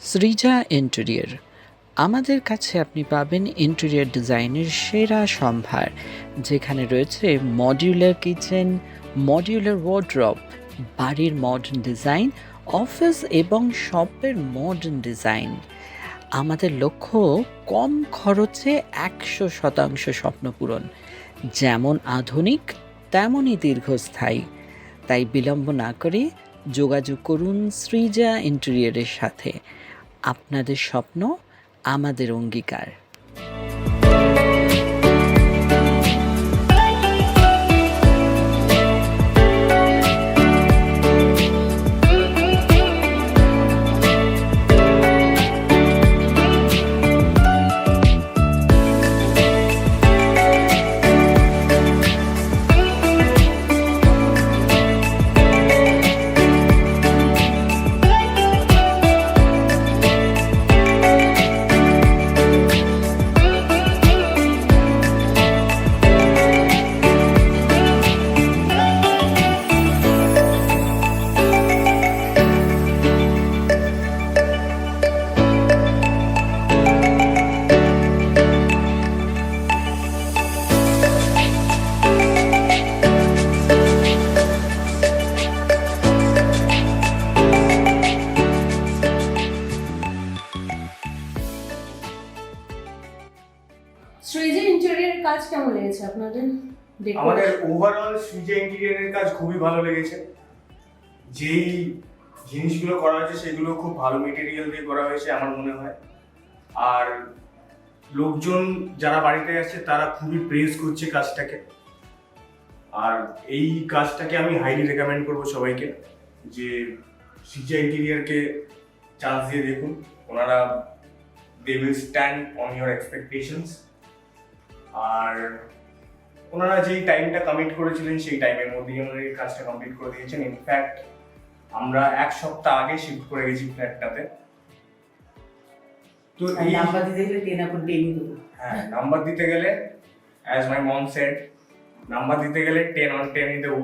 Srija interior. আমাদের কাছে আপনি পাবেন ইন্টেরিয়র ডিজাইনের সেরা সম্ভার, যেখানে রয়েছে মডিউলার কিচেন, মডিউলার ওয়ার্ড্রব, বাড়ির মডার্ন ডিজাইন, অফিস এবং শপের মডার্ন ডিজাইন। আমাদের লক্ষ্য কম খরচে ১০০% স্বপ্ন পূরণ, যেমন আধুনিক তেমনই দীর্ঘস্থায়ী। তাই বিলম্ব না করে যোগাযোগ করুন সৃজা ইন্টেরিয়রের সাথে। আপনাদের স্বপ্ন আমাদের অঙ্গীকার। সৃজা ইন্টেরিয়রের কাজ কেমন লেগেছে আপনাদের? আমাদের ওভারঅল সৃজা ইন্টেরিয়রের কাজ খুবই ভালো লেগেছে। যেই জিনিসগুলো করা হয়েছে সেগুলো খুব ভালো মেটেরিয়াল দিয়ে করা হয়েছে আমার মনে হয়। আর লোকজন যারা বাড়িতে আসছে তারা খুবই প্রেজ করছে কাজটাকে। আর এই কাজটাকে আমি হাইলি রেকমেন্ড করবো সবাইকে যে সৃজা ইন্টেরিয়রকে চান্স দিয়ে দেখুন। ওনারা they will stand on your expectations. আর ওনারা যেই টাইমটা কমিট করেছিলেন সেই টাইমের মধ্যেই ওনারা এই কাজটা কমপ্লিট করে দিয়েছেন। ইনফ্যাক্ট আমরা 1 সপ্তাহ আগে শিফট করে গেছি ফ্ল্যাটটাতে। তো এই নাম্বার দিতে গেলে 10 upon 10 দেবো। হ্যাঁ, নাম্বার দিতে গেলে as my mom shed, number দিতে গেলে 10 on 10 দেবো।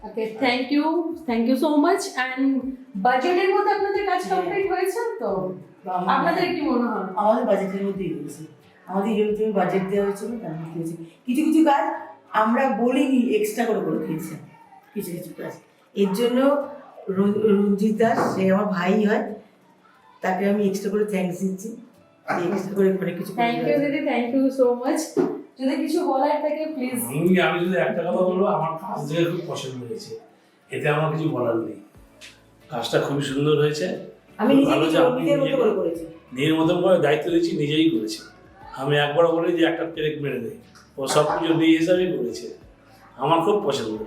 ওকে, thank you so much. And বাজেটের মধ্যে আপনাদের কাজ কমপ্লিট হয়েছে তো? আপনাদের কি মনে হয়? আমাদের বাজেটের মধ্যেই হয়েছে। আমাদের ইউটিউবে বাজেট দেওয়া হয়েছিল, তার মধ্যে হয়েছে। কিছু কিছু কাজ আমরা বলিনি, এক্সট্রা করে করে দিয়েছে কিছু কিছু কাজ। এর জন্য রঞ্জিত দাস, সে আমার ভাই হয়, তাকে আমি এক্সট্রা করে থ্যাঙ্কস দিচ্ছি। এক্সট্রা করে অনেক কিছু। থ্যাংক ইউ দিদি, থ্যাংক ইউ সো মাচ। যদি কিছু বলার থাকে প্লিজ। আমি যদি একটা কথা বলবো, আমার কাজ দেখে খুব পছন্দ হয়েছে, এতে আমার কিছু বলার নেই। কাজটা খুবই সুন্দর হয়েছে। আমি ভালো যে আপনি নিজের মতো করে করেছি, নিজের মতন করে দায়িত্ব দিয়েছি, নিজেই করেছি। আমি একবার বলি যে একটা পেরেক মেরে দেয়, ও সব কিছু দিয়ে হিসাবেই করেছে। আমার খুব পছন্দ।